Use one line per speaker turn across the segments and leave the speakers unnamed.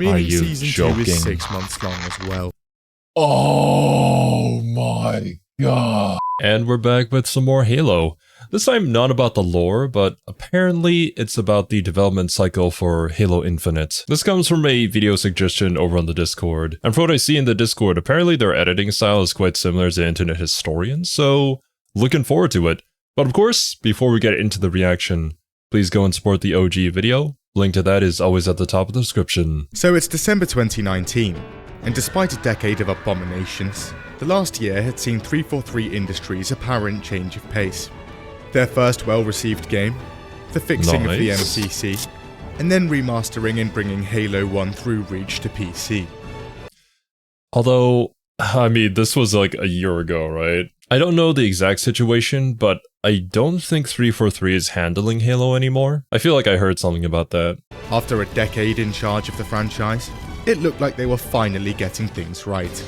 Meaning
you
season 2
joking?
is 6 months long as well.
Oh my god. And we're back with some more Halo. This time not about the lore, but apparently it's about the development cycle for Halo Infinite. This comes from a video suggestion over on the Discord. And from what I see in the Discord, apparently their editing style is quite similar to Internet Historians, so looking forward to it. But of course, before we get into the reaction, please go and support the OG video. Link to that is always at the top of the description.
So it's December 2019, and despite a decade of abominations, the last year had seen 343 Industries' apparent change of pace. Their first well-received game, the fixing of the MCC, and then remastering and bringing Halo 1 through Reach to PC.
Although, I mean, this was like a year ago, right? I don't know the exact situation, but I don't think 343 is handling Halo anymore. I feel like I heard something about that.
After a decade in charge of the franchise, it looked like they were finally getting things right.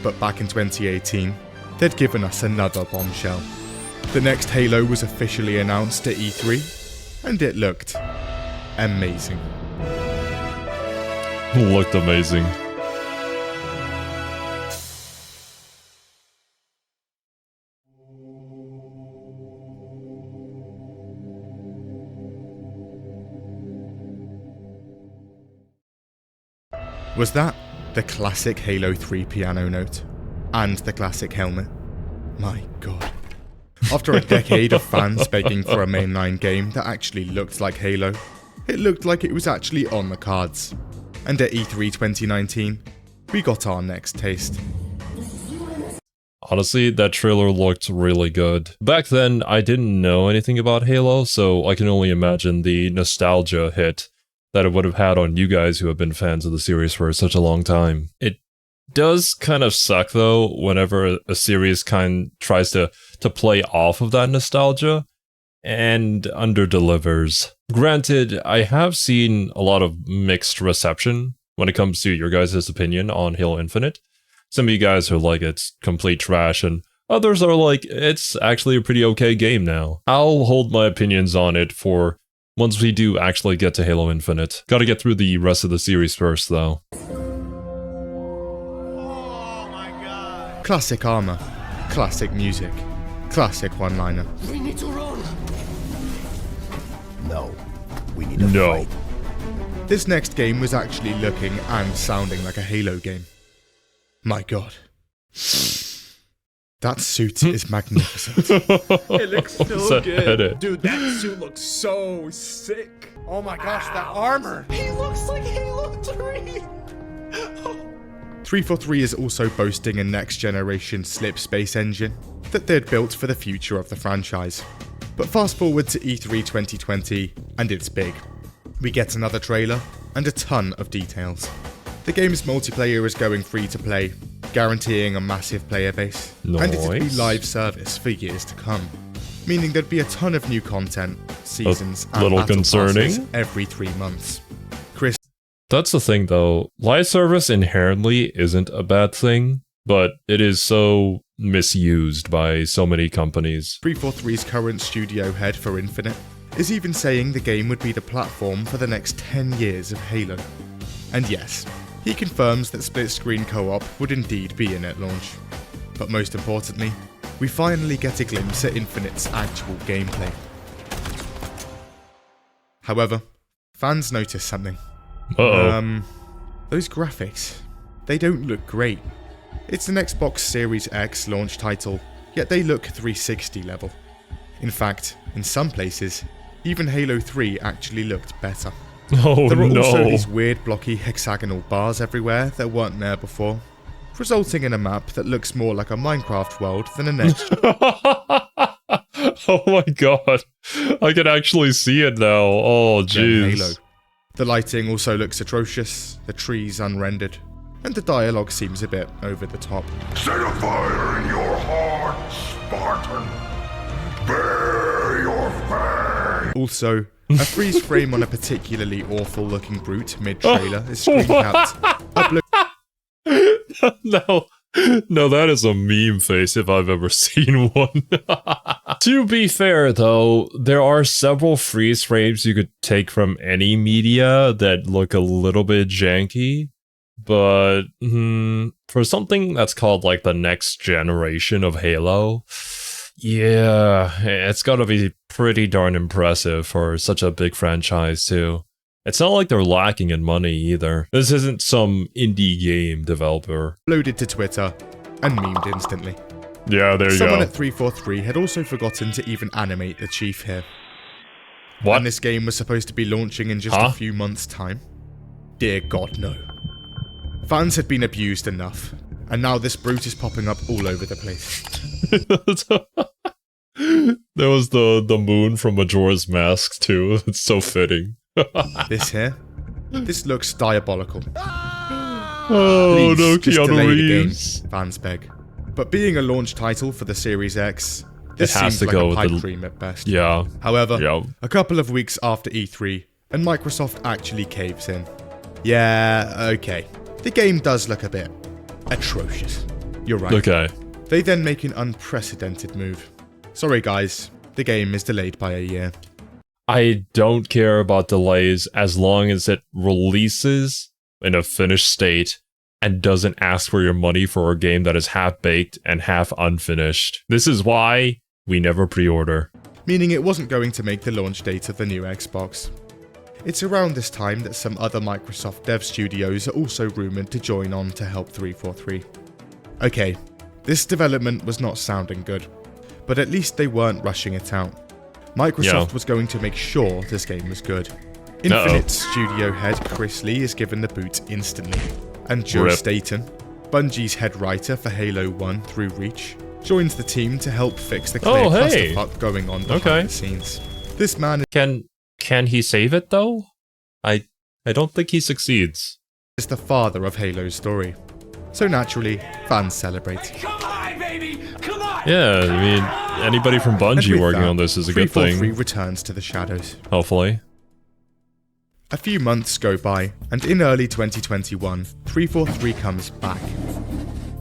But back in 2018, they'd given us another bombshell. The next Halo was officially announced at E3, and it looked amazing.
Looked amazing.
Was that the classic Halo 3 piano note? And the classic helmet? My god. After a decade of fans begging for a mainline game that actually looked like Halo, it looked like it was actually on the cards. And at E3 2019, we got our next taste.
Honestly, that trailer looked really good. Back then, I didn't know anything about Halo, so I can only imagine the nostalgia hit that it would have had on you guys who have been fans of the series for such a long time. It does kind of suck though whenever a series tries to play off of that nostalgia and underdelivers. Granted, I have seen a lot of mixed reception when it comes to your guys' opinion on Halo Infinite. Some of you guys are like, it's complete trash, and others are like, it's actually a pretty okay game now. I'll hold my opinions on it for once we do actually get to Halo Infinite. Gotta get through the rest of the series first though.
Classic armor, classic music, classic one-liner.
We need to run. No, we need to fight.
This next game was actually looking and sounding like a Halo game. My god. That suit is magnificent.
It looks so good.
Edit?
Dude, that suit looks so sick. Oh my gosh, that armor.
He looks like Halo 3.
343 is also boasting a next-generation slip space engine that they'd built for the future of the franchise. But fast forward to E3 2020, and it's big. We get another trailer, and a ton of details. The game's multiplayer is going free to play, guaranteeing a massive player base, and it'd be live service for years to come. Meaning there'd be a ton of new content, seasons, and battle passes every 3 months.
That's the thing though, live service inherently isn't a bad thing, but it is so misused by so many companies.
343's current studio head for Infinite is even saying the game would be the platform for the next 10 years of Halo. And yes, he confirms that split-screen co-op would indeed be in at launch. But most importantly, we finally get a glimpse at Infinite's actual gameplay. However, fans notice something. Those graphics, they don't look great. It's an Xbox Series X launch title, yet they look 360 level. In fact, in some places, even Halo 3 actually looked better.
Oh,
there are also these weird blocky hexagonal bars everywhere that weren't there before, resulting in a map that looks more like a Minecraft world than a next.
Oh my god, I can actually see it now. Oh jeez.
The lighting also looks atrocious, the trees unrendered, and the dialogue seems a bit over the top.
Set a fire in your heart, Spartan. Bare your fang.
Also, a freeze frame on a particularly awful looking brute mid-trailer is screen capped.
No, No, that is a meme face if I've ever seen one. To be fair, though, there are several freeze frames you could take from any media that look a little bit janky. But for something that's called like the next generation of Halo, yeah, it's gotta be pretty darn impressive for such a big franchise too. It's not like they're lacking in money either. This isn't some indie game developer.
Loaded to Twitter and memed instantly.
Yeah, there you
Someone
go.
at 343 had also forgotten to even animate the chief here.
What?
And this game was supposed to be launching in just a few months' time. Dear God, no. Fans had been abused enough, and now this brute is popping up all over the place.
There was the moon from Majora's Mask too. It's so fitting.
This here? This looks diabolical.
Oh
Please,
no,
just
Keanu
delay the game,
Reeves.
fans beg. But being a launch title for the Series X, this
It has
seems
to
like
go
a
with
pipe
the-
dream at best.
Yeah.
However,
Yeah.
a couple of weeks after E3, and Microsoft actually caves in. Yeah, okay. The game does look a bit atrocious. You're right.
Okay.
They then make an unprecedented move. Sorry guys, the game is delayed by a year.
I don't care about delays as long as it releases in a finished state and doesn't ask for your money for a game that is half-baked and half unfinished. This is why we never pre-order.
Meaning it wasn't going to make the launch date of the new Xbox. It's around this time that some other Microsoft dev studios are also rumoured to join on to help 343. Okay, this development was not sounding good, but at least they weren't rushing it out. Microsoft was going to make sure this game was good. Infinite studio head Chris Lee is given the boot instantly, and Joe
Rip.
Staten, Bungie's head writer for Halo 1 through Reach, joins the team to help fix the clear
hey.
clusterfuck going on behind
Okay.
the scenes. This man
Can he save it though? I don't think he succeeds.
is the father of Halo's story. So naturally, fans celebrate.
Come on, baby! Come on!
Yeah, I mean, anybody from
And
Bungie
with
working
that,
on this is a good
343
thing.
returns to the shadows.
Hopefully.
A few months go by, and in early 2021, 343 comes back.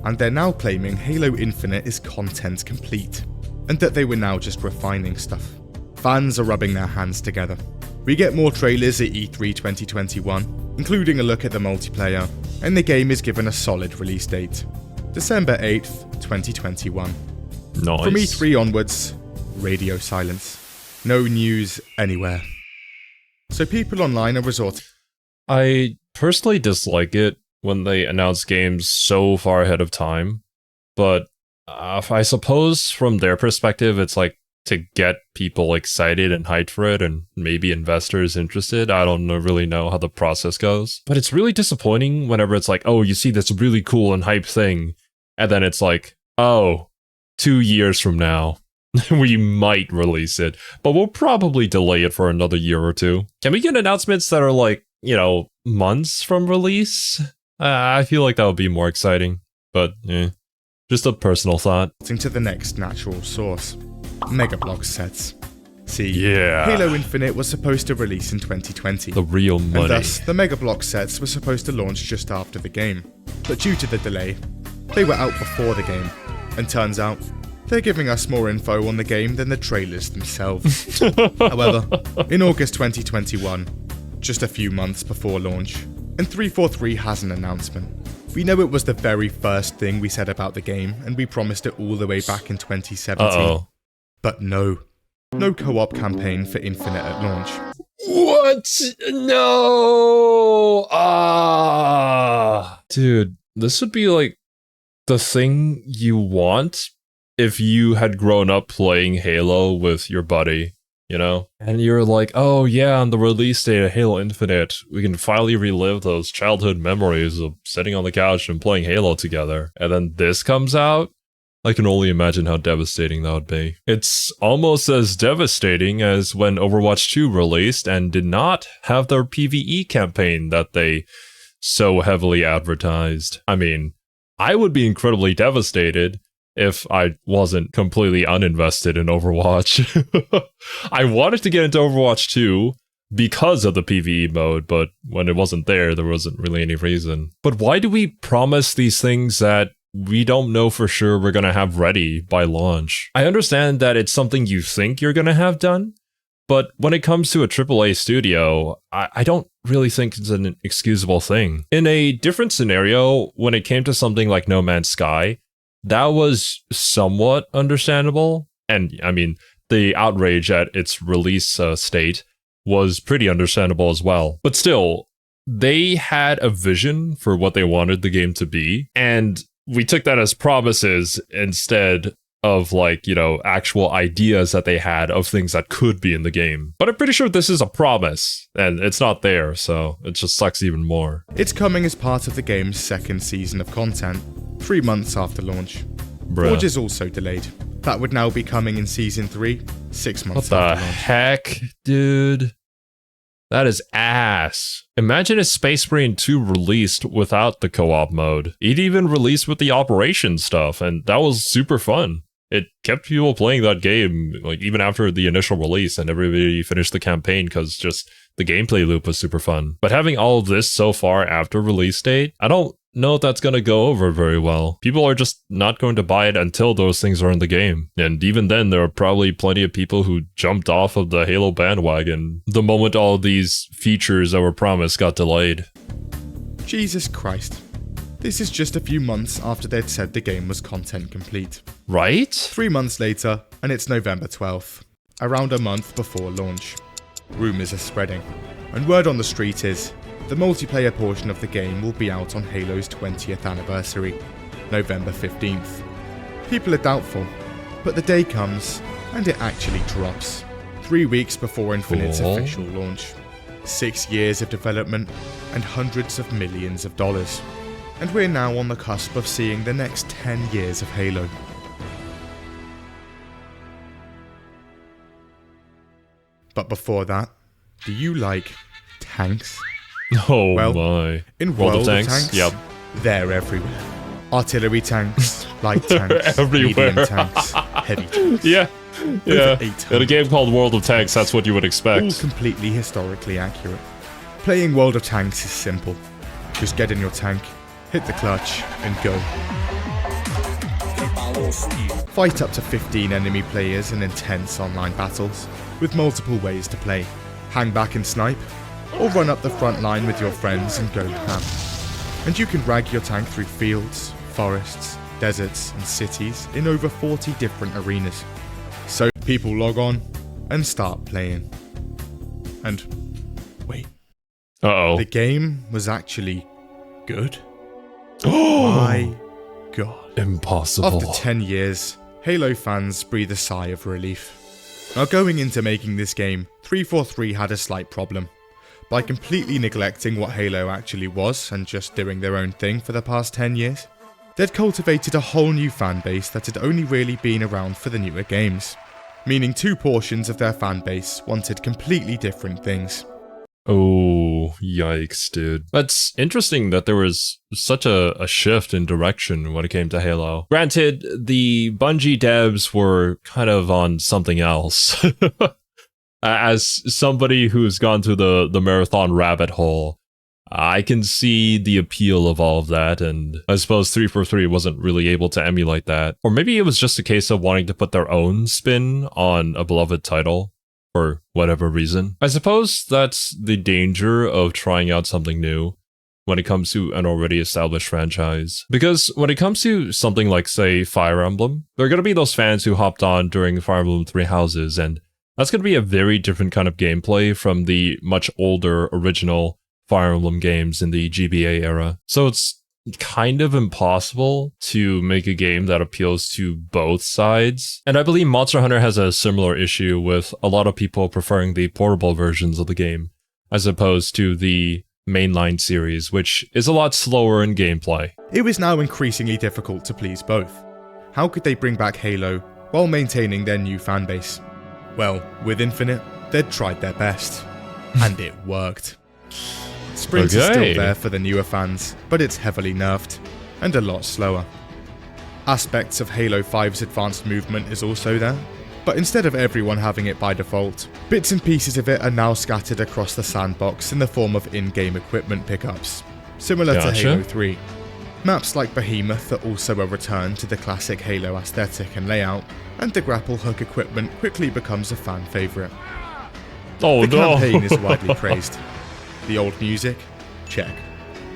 And they're now claiming Halo Infinite is content complete, and that they were now just refining stuff. Fans are rubbing their hands together. We get more trailers at E3 2021, including a look at the multiplayer, and the game is given a solid release date. December 8th, 2021.
Nice.
From E3 onwards, radio silence. No news anywhere. So people online are resorting.
I personally dislike it when they announce games so far ahead of time, but I suppose from their perspective, it's like to get people excited and hyped for it and maybe investors interested. I don't really know how the process goes, but it's really disappointing whenever it's like, oh, you see this really cool and hype thing, and then it's like, oh, 2 years from now, we might release it, but we'll probably delay it for another year or two. Can we get announcements that are like, you know, months from release? I feel like that would be more exciting, but just a personal thought.
To the next natural source. Mega Bloks sets. See,
Yeah.
Halo Infinite was supposed to release in 2020.
The real
and
money.
thus, the Mega Bloks sets were supposed to launch just after the game. But due to the delay, they were out before the game. And turns out, they're giving us more info on the game than the trailers themselves. However, in August 2021, just a few months before launch, and 343 has an announcement. We know it was the very first thing we said about the game, and we promised it all the way back in 2017.
Uh-oh.
But no co-op campaign for Infinite at launch.
What? No! Dude, this would be like the thing you want if you had grown up playing Halo with your buddy, you know? And you're like, oh yeah, on the release date of Halo Infinite, we can finally relive those childhood memories of sitting on the couch and playing Halo together. And then this comes out? I can only imagine how devastating that would be. It's almost as devastating as when Overwatch 2 released and did not have their PvE campaign that they so heavily advertised. I mean, I would be incredibly devastated if I wasn't completely uninvested in Overwatch. I wanted to get into Overwatch 2 because of the PvE mode, but when it wasn't there wasn't really any reason. But why do we promise these things that we don't know for sure we're going to have ready by launch. I understand that it's something you think you're going to have done, but when it comes to a AAA studio, I don't really think it's an excusable thing. In a different scenario, when it came to something like No Man's Sky, that was somewhat understandable. And I mean, the outrage at its release state was pretty understandable as well. But still, they had a vision for what they wanted the game to be, and we took that as promises instead of, like, you know, actual ideas that they had of things that could be in the game. But I'm pretty sure this is a promise, and it's not there, so it just sucks even more.
It's coming as part of the game's second season of content, 3 months after launch.
Bruh.
Forge is also delayed. That would now be coming in Season 3, 6
What
months
the
after launch.
heck, dude? That is ass. Imagine if Space Marine 2 released without the co-op mode. It even released with the operation stuff, and that was super fun. It kept people playing that game, like, even after the initial release, and everybody finished the campaign because just the gameplay loop was super fun. But having all of this so far after release date, I don't know if that's going to go over very well. People are just not going to buy it until those things are in the game. And even then, there are probably plenty of people who jumped off of the Halo bandwagon the moment all of these features that were promised got delayed.
Jesus Christ. This is just a few months after they'd said the game was content complete.
Right?
3 months later, and it's November 12th, around a month before launch. Rumours are spreading, and word on the street is the multiplayer portion of the game will be out on Halo's 20th anniversary, November 15th. People are doubtful, but the day comes, and it actually drops. 3 weeks before Infinite's
Cool.
official launch. 6 years of development, and hundreds of millions of dollars. And we're now on the cusp of seeing the next 10 years of Halo. But before that, do you like tanks?
Oh
Well,
my.
In
World
World
of
of
Tanks?
Tanks,
Yep.
they're everywhere. Artillery tanks, light
They're
tanks,
everywhere.
medium tanks, heavy tanks.
Yeah. Yeah.
800.
In a game called World of Tanks, that's what you would
All
expect.
completely historically accurate. Playing World of Tanks is simple. Just get in your tank, hit the clutch, and go. Fight up to 15 enemy players in intense online battles, with multiple ways to play. Hang back and snipe, or run up the front line with your friends and go ham. And you can rag your tank through fields, forests, deserts, and cities in over 40 different arenas. So people log on and start playing. And wait,
Uh-oh.
the game was actually good? My god.
Impossible.
After 10 years, Halo fans breathe a sigh of relief. Now, going into making this game, 343 had a slight problem. By completely neglecting what Halo actually was and just doing their own thing for the past 10 years, they'd cultivated a whole new fan base that had only really been around for the newer games. Meaning two portions of their fan base wanted completely different things.
Oh, yikes, dude. That's interesting that there was such a shift in direction when it came to Halo. Granted, the Bungie devs were kind of on something else. As somebody who's gone through the marathon rabbit hole, I can see the appeal of all of that, and I suppose 343 wasn't really able to emulate that. Or maybe it was just a case of wanting to put their own spin on a beloved title. For whatever reason. I suppose that's the danger of trying out something new when it comes to an already established franchise. Because when it comes to something like, say, Fire Emblem, there are going to be those fans who hopped on during Fire Emblem Three Houses, and that's going to be a very different kind of gameplay from the much older original Fire Emblem games in the GBA era. So it's kind of impossible to make a game that appeals to both sides. And I believe Monster Hunter has a similar issue with a lot of people preferring the portable versions of the game as opposed to the mainline series, which is a lot slower in gameplay.
It was now increasingly difficult to please both. How could they bring back Halo while maintaining their new fanbase? Well, with Infinite, they'd tried their best. And it worked. Sprint is still there for the newer fans, but it's heavily nerfed, and a lot slower. Aspects of Halo 5's advanced movement is also there, but instead of everyone having it by default, bits and pieces of it are now scattered across the sandbox in the form of in-game equipment pickups, similar to
Gotcha.
Halo 3. Maps like Behemoth are also a return to the classic Halo aesthetic and layout, and the grapple hook equipment quickly becomes a fan favourite.
Oh
The
no!
campaign is widely praised. The old music? Check.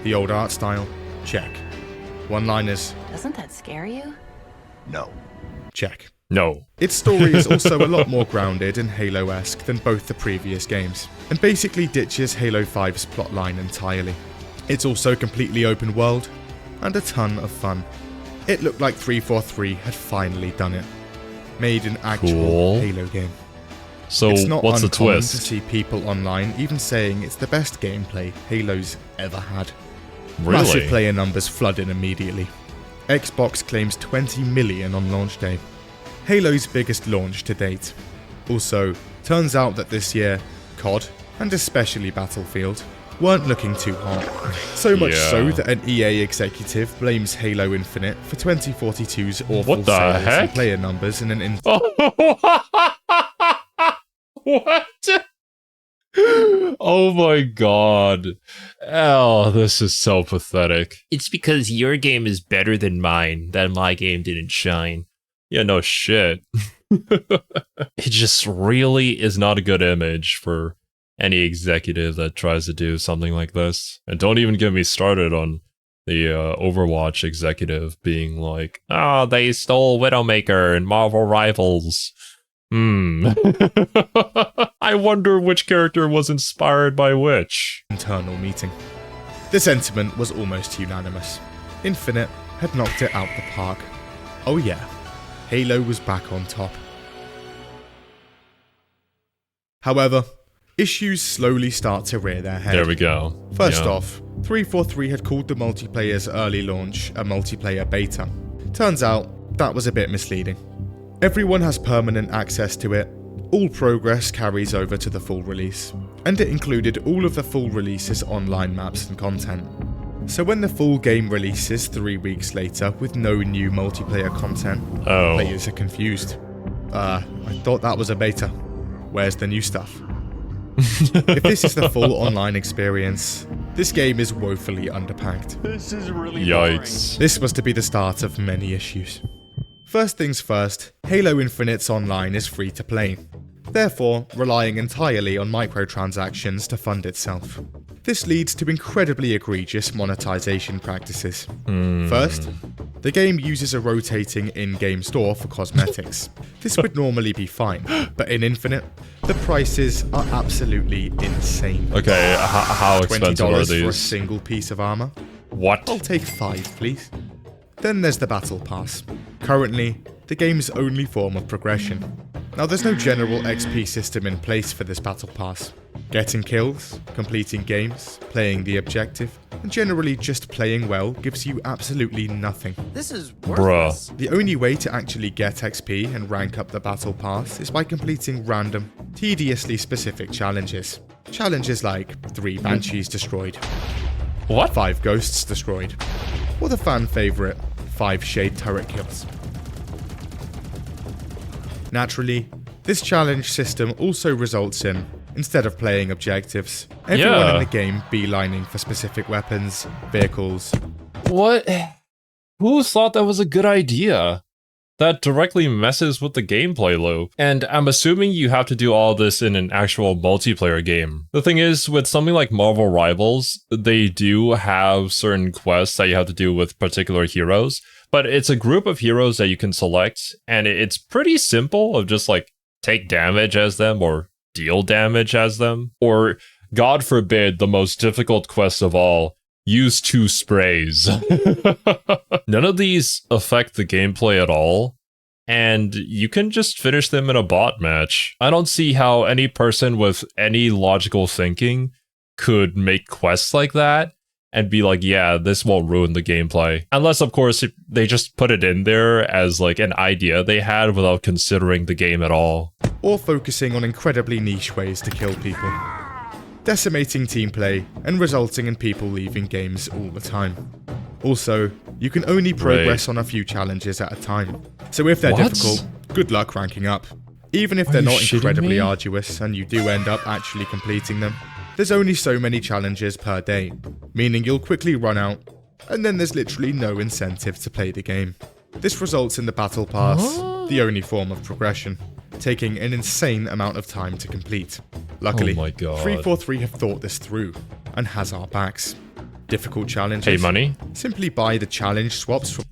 The old art style? Check. One-liners?
Doesn't that scare you?
No.
Check.
No.
Its story is also a lot more grounded and Halo-esque than both the previous games, and basically ditches Halo 5's plotline entirely. It's also completely open world, and a ton of fun. It looked like 343 had finally done it. Made an actual
Cool.
Halo game.
So
It's not
what's the
uncommon
twist?
to see people online even saying it's the best gameplay Halo's ever had. Massive
Really?
player numbers flood in immediately. Xbox claims 20 million on launch day. Halo's biggest launch to date. Also, turns out that this year, COD, and especially Battlefield, weren't looking too hot. So much so
Yeah.
that an EA executive blames Halo Infinite for 2042's awful
What the
sales and
heck?
player numbers in an
What? Oh my god. Oh, this is so pathetic.
It's because your game is better than mine that my game didn't shine.
Yeah, no shit. It just really is not a good image for any executive that tries to do something like this. And don't even get me started on the Overwatch executive being like, "Ah, they stole Widowmaker and Marvel Rivals." I wonder which character was inspired by which.
internal meeting. The sentiment was almost unanimous. Infinite had knocked it out the park. Oh yeah, Halo was back on top. However, issues slowly start to rear their head.
There we go.
First
Yeah.
off, 343 had called the multiplayer's early launch a multiplayer beta. Turns out, that was a bit misleading. Everyone has permanent access to it, all progress carries over to the full release, and it included all of the full release's online maps and content. So when the full game releases 3 weeks later with no new multiplayer content,
Oh.
players are confused. I thought that was a beta. Where's the new stuff? If this is the full online experience, this game is woefully underpacked.
This is really
Yikes.
This was to be the start of many issues. First things first, Halo Infinite's online is free to play, therefore relying entirely on microtransactions to fund itself. This leads to incredibly egregious monetization practices. First, the game uses a rotating in-game store for cosmetics. This would normally be fine, but in Infinite, the prices are absolutely insane.
Okay, how expensive are
$20 for a
these?
single piece of armor?
What?
I'll take 5, please. Then there's the Battle Pass. Currently, the game's only form of progression. Now there's no general XP system in place for this Battle Pass. Getting kills, completing games, playing the objective, and generally just playing well gives you absolutely nothing.
This is
Bruh.
worthless.
The only way to actually get XP and rank up the Battle Pass is by completing random, tediously specific challenges. Challenges like 3 Banshees destroyed,
What?
5 Ghosts destroyed, or the fan favourite, 5 Shade Turret kills. Naturally, this challenge system also results in, instead of playing objectives, everyone
Yeah.
in the game beelining for specific weapons, vehicles.
What? Who thought that was a good idea? That directly messes with the gameplay loop. And I'm assuming you have to do all this in an actual multiplayer game. The thing is, with something like Marvel Rivals, they do have certain quests that you have to do with particular heroes, but it's a group of heroes that you can select, and it's pretty simple of just like take damage as them or deal damage as them. Or, God forbid, the most difficult quest of all, use 2 sprays. None of these affect the gameplay at all, and you can just finish them in a bot match. I don't see how any person with any logical thinking could make quests like that and be like, yeah, this won't ruin the gameplay. Unless, of course, they just put it in there as like an idea they had without considering the game at all.
Or focusing on incredibly niche ways to kill people, decimating team play and resulting in people leaving games all the time. Also, you can only progress on a few challenges at a time, so if they're
What?
difficult, good luck ranking up. Even if
Are
they're
you
not
shitting
incredibly
me?
arduous and you do end up actually completing them, there's only so many challenges per day, meaning you'll quickly run out, and then there's literally no incentive to play the game. This results in the Battle Pass, the only form of progression, taking an insane amount of time to complete. Luckily,
Oh my God.
343 have thought this through, and has our backs. Difficult challenges.
Pay money?
Simply buy the challenge swaps from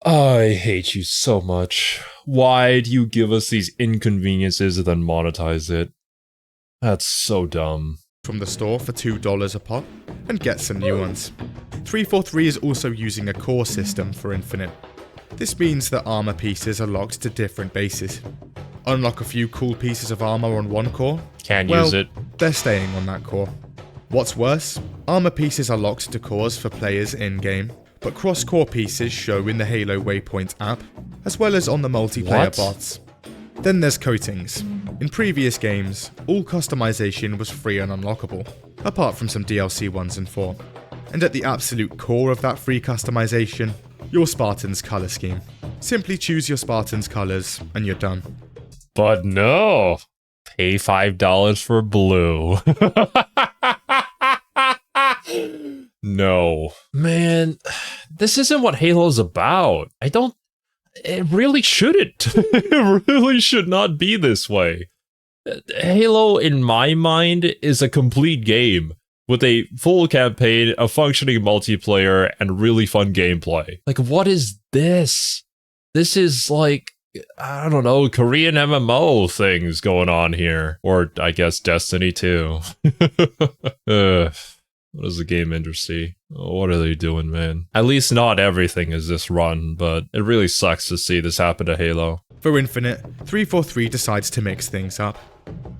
I hate you so much. Why do you give us these inconveniences and then monetize it? That's so dumb.
the store for $2 a pop, and get some new ones. 343 is also using a core system for Infinite. This means that armor pieces are locked to different bases. Unlock a few cool pieces of armor on one core,
Can't
well,
use it.
they're staying on that core. What's worse, armor pieces are locked to cores for players in-game, but cross-core pieces show in the Halo Waypoint app, as well as on the multiplayer
What?
bots. Then there's coatings. In previous games, all customization was free and unlockable, apart from some DLC ones in 4. And at the absolute core of that free customization, your Spartan's color scheme. Simply choose your Spartan's colors, and you're done.
But no. Pay $5 for blue. No. Man, this isn't what Halo's about. It really shouldn't. It really should not be this way. Halo, in my mind, is a complete game with a full campaign, a functioning multiplayer, and really fun gameplay. Like, what is this? This is like, I don't know, Korean MMO things going on here. Or, I guess, Destiny 2. What is the game industry? Oh, what are they doing, man? At least not everything is this run, but it really sucks to see this happen to Halo.
For Infinite, 343 decides to mix things up.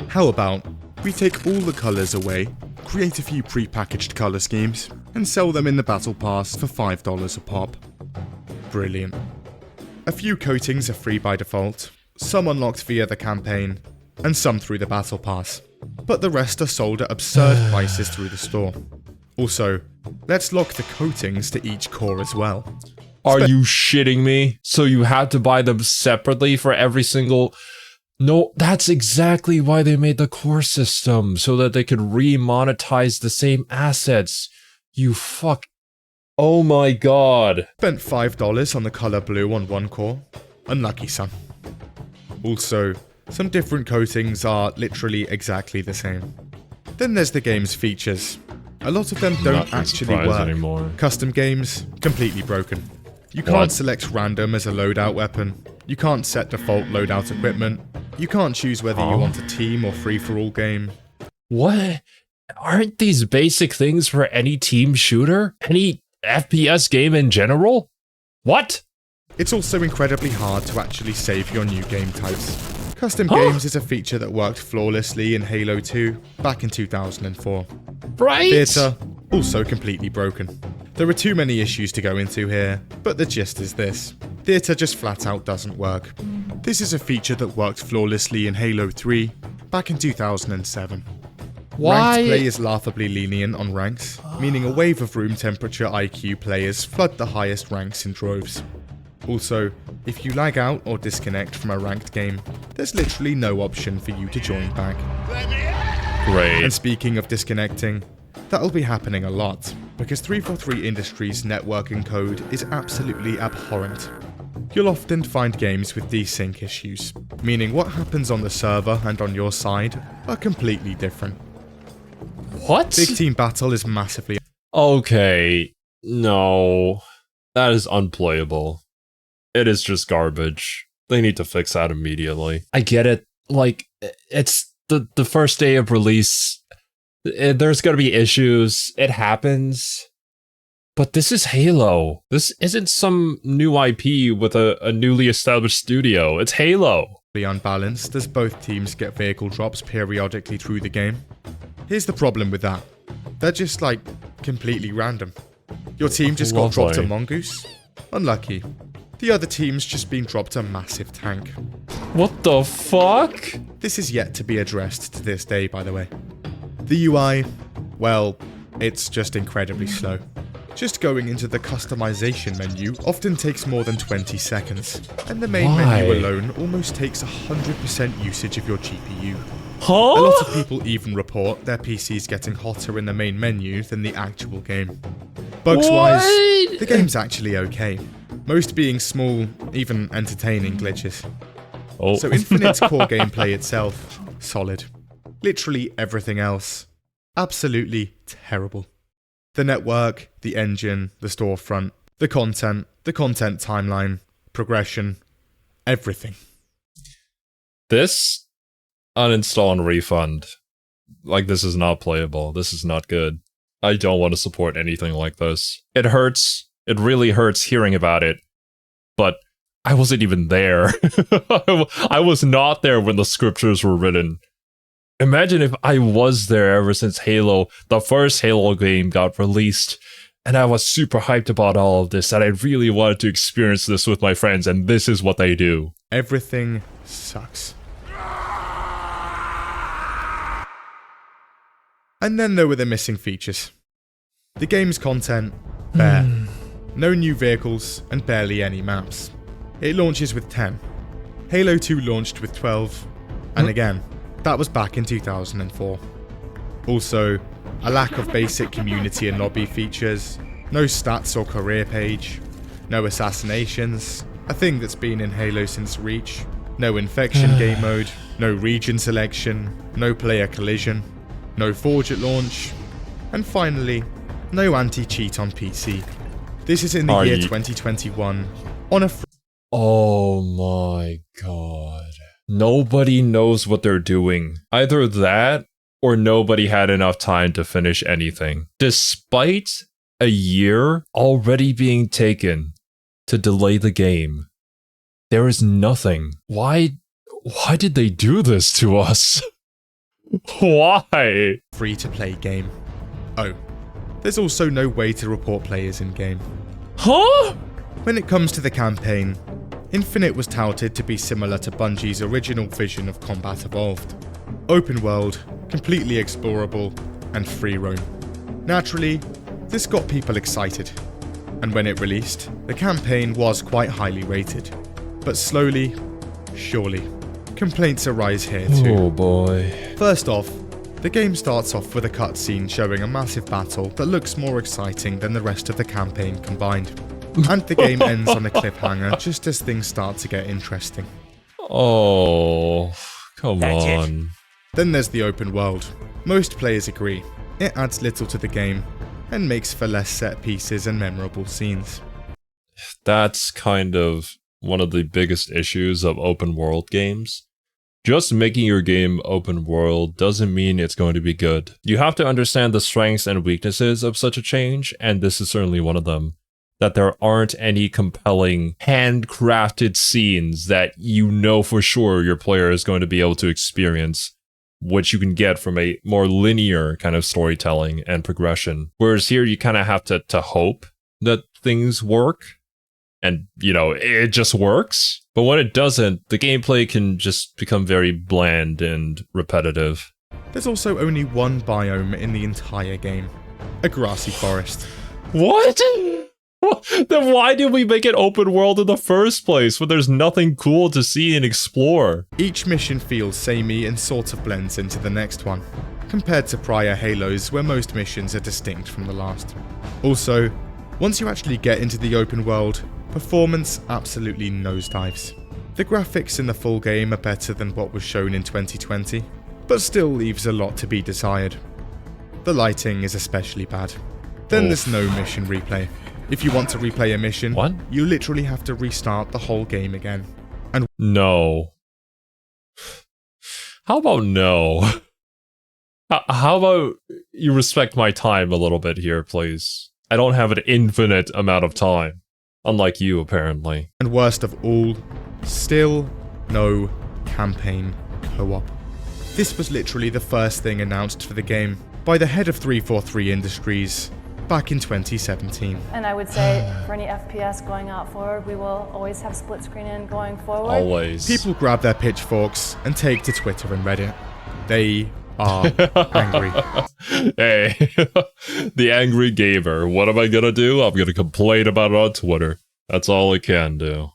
How about we take all the colors away, create a few pre-packaged color schemes, and sell them in the Battle Pass for $5 a pop. Brilliant. A few coatings are free by default, some unlocked via the campaign, and some through the Battle Pass. But the rest are sold at absurd prices through the store. Also, let's lock the coatings to each core as well.
Are you shitting me? So you had to buy them separately for every single... No, that's exactly why they made the core system, so that they could re-monetize the same assets. You fuck... Oh my god.
Spent $5 on the color blue on one core. Unlucky, son. Also, some different coatings are literally exactly the same. Then there's the game's features. A lot of them don't
Not
actually
surprised
work.
anymore.
Custom games, completely broken. You can't
What?
select random as a loadout weapon. You can't set default loadout equipment. You can't choose whether you want a team or free-for-all game.
What? Aren't these basic things for any team shooter? Any FPS game in general? What?
It's also incredibly hard to actually save your new game types. Custom games is a feature that worked flawlessly in Halo 2 back in 2004.
Right?
Theatre, also completely broken. There are too many issues to go into here, but the gist is this. Theatre just flat out doesn't work. This is a feature that worked flawlessly in Halo 3 back in 2007.
Why?
Ranked play is laughably lenient on ranks, meaning a wave of room temperature IQ players flood the highest ranks in droves. Also, if you lag out or disconnect from a ranked game, there's literally no option for you to join back.
Great.
And speaking of disconnecting, that'll be happening a lot, because 343 Industries' networking code is absolutely abhorrent. You'll often find games with desync issues, meaning what happens on the server and on your side are completely different.
What?
Big Team Battle is massively
Okay. No. That is unplayable. It is just garbage. They need to fix that immediately. I get it. Like, it's the first day of release. There's gonna be issues. It happens. But this is Halo. This isn't some new IP with a newly established studio. It's Halo.
unbalanced as both teams get vehicle drops periodically through the game. Here's the problem with that. They're just like completely random. Your team just got dropped a
Lovely.
mongoose? Unlucky. The other team's just been dropped a massive tank.
What the fuck?
This is yet to be addressed to this day, by the way. The UI, well, it's just incredibly slow. Just going into the customization menu often takes more than 20 seconds, and the main menu
Why?
alone almost takes 100% usage of your GPU.
Huh?
A lot of people even report their PCs getting hotter in the main menu than the actual game. Bugs-wise, the game's actually okay. Most being small, even entertaining glitches.
Oh.
So Infinite's core gameplay itself, solid. Literally everything else, absolutely terrible. The network, the engine, the storefront, the content timeline, progression, everything.
This uninstall and refund. Like, this is not playable. This is not good. I don't want to support anything like this. It hurts. It really hurts hearing about it. But I wasn't even there. I was not there when the scriptures were written. Imagine if I was there ever since Halo, the first Halo game, got released, and I was super hyped about all of this, and I really wanted to experience this with my friends, and this is what they do.
Everything sucks. And then there were the missing features. The game's content, bare. No new vehicles, and barely any maps. It launches with 10. Halo 2 launched with 12, and again, that was back in 2004. Also, a lack of basic community and lobby features, no stats or career page, no assassinations, a thing that's been in Halo since Reach, no infection game mode, no region selection, no player collision, no Forge at launch, and finally, no anti-cheat on PC. This is in the year 2021, on a
Oh my god. Nobody knows what they're doing. Either that, or nobody had enough time to finish anything. Despite a year already being taken to delay the game, there is nothing. Why did they do this to us? Why?
free-to-play game. Oh, there's also no way to report players in-game.
Huh?
When it comes to the campaign, Infinite was touted to be similar to Bungie's original vision of Combat Evolved. Open world, completely explorable, and free roam. Naturally, this got people excited, and when it released, the campaign was quite highly rated. But slowly, surely, complaints arise here too.
Oh boy.
First off, the game starts off with a cutscene showing a massive battle that looks more exciting than the rest of the campaign combined. And the game ends on a cliffhanger just as things start to get interesting.
Oh, come on.
Then there's the open world. Most players agree. It adds little to the game and makes for less set pieces and memorable scenes.
That's kind of one of the biggest issues of open world games. Just making your game open world doesn't mean it's going to be good. You have to understand the strengths and weaknesses of such a change, and this is certainly one of them. That there aren't any compelling, handcrafted scenes that you know for sure your player is going to be able to experience, which you can get from a more linear kind of storytelling and progression. Whereas here you kind of have to hope that things work, and, you know, it just works. But when it doesn't, the gameplay can just become very bland and repetitive.
There's also only one biome in the entire game. A grassy forest.
What? Then why did we make it open world in the first place when there's nothing cool to see and explore?
Each mission feels samey and sort of blends into the next one, compared to prior Halos where most missions are distinct from the last. Also, once you actually get into the open world, performance absolutely nosedives. The graphics in the full game are better than what was shown in 2020, but still leaves a lot to be desired. The lighting is especially bad. Then there's no mission replay. If you want to replay a mission, you literally have to restart the whole game again. And
no. How about no? How about you respect my time a little bit here, please? I don't have an infinite amount of time. Unlike you, apparently.
And worst of all, still no campaign co-op. This was literally the first thing announced for the game by the head of 343 Industries back in 2017.
And I would say for any FPS going out forward, we will always have split screen in going forward.
Always.
People grab their pitchforks and take to Twitter and Reddit. They are angry.
Hey, the angry gamer. What am I gonna do? I'm gonna complain about it on Twitter. That's all I can do.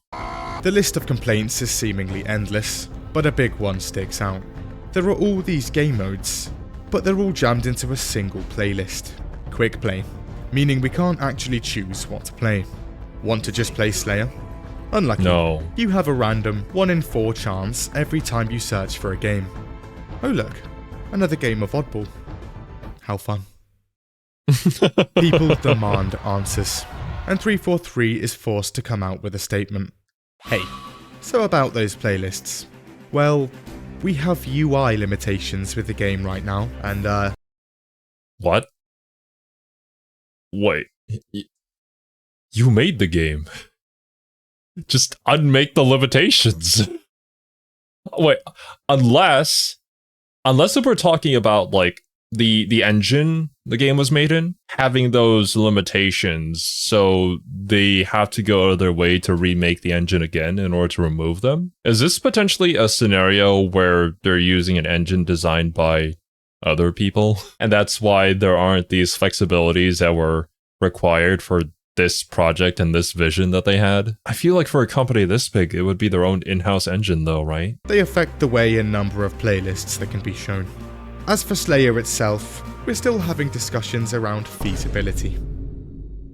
The list of complaints is seemingly endless, but a big one sticks out. There are all these game modes, but they're all jammed into a single playlist. Quick play, meaning we can't actually choose what to play. Want to just play Slayer? Unlucky.
No.
You have a random 1 in 4 chance every time you search for a game. Oh look, another game of Oddball. How fun. People demand answers, and 343 is forced to come out with a statement. Hey, so about those playlists. Well, we have UI limitations with the game right now, and
What? Wait. You made the game. Just unmake the limitations. Wait, unless if we're talking about like the engine the game was made in, having those limitations, so they have to go out of their way to remake the engine again in order to remove them. Is this potentially a scenario where they're using an engine designed by other people, and that's why there aren't these flexibilities that were required for this project and this vision that they had? I feel like for a company this big, it would be their own in-house engine though, right?
they affect the way and number of playlists that can be shown. As for Slayer itself, we're still having discussions around feasibility.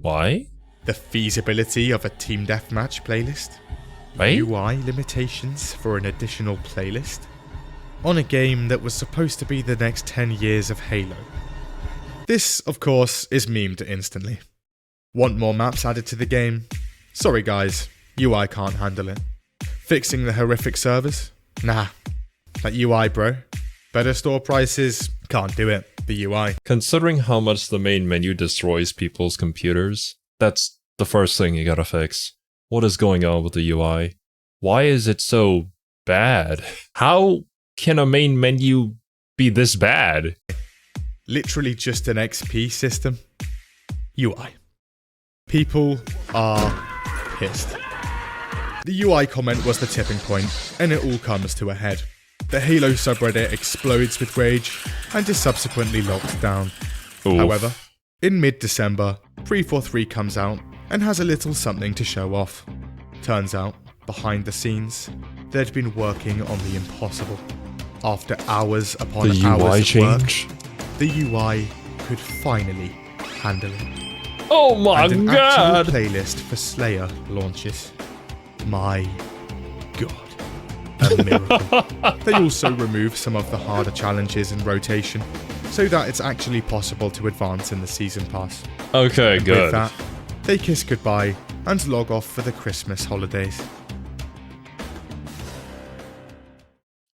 Why?
The feasibility of a team deathmatch playlist?
Right?
UI limitations for an additional playlist? On a game that was supposed to be the next 10 years of Halo. This, of course, is memed instantly. Want more maps added to the game? Sorry guys, UI can't handle it. Fixing the horrific servers? Nah. That UI, bro. Better store prices? Can't do it. The UI.
Considering how much the main menu destroys people's computers, that's the first thing you gotta fix. What is going on with the UI? Why is it so bad? How can a main menu be this bad?
Literally just an XP system. UI. People are pissed. The UI comment was the tipping point, and it all comes to a head. The Halo subreddit explodes with rage and is subsequently locked down.
Oof.
However, in mid-December, 343 comes out and has a little something to show off. Turns out, behind the scenes, they'd been working on the impossible. After hours upon
The
hours
UI
of
change?
work, the UI could finally handle it.
Oh my
And an
god!
actual playlist for Slayer launches. My god. A miracle. They also remove some of the harder challenges in rotation, so that it's actually possible to advance in the season pass.
Okay,
With
good.
that, they kiss goodbye and log off for the Christmas holidays.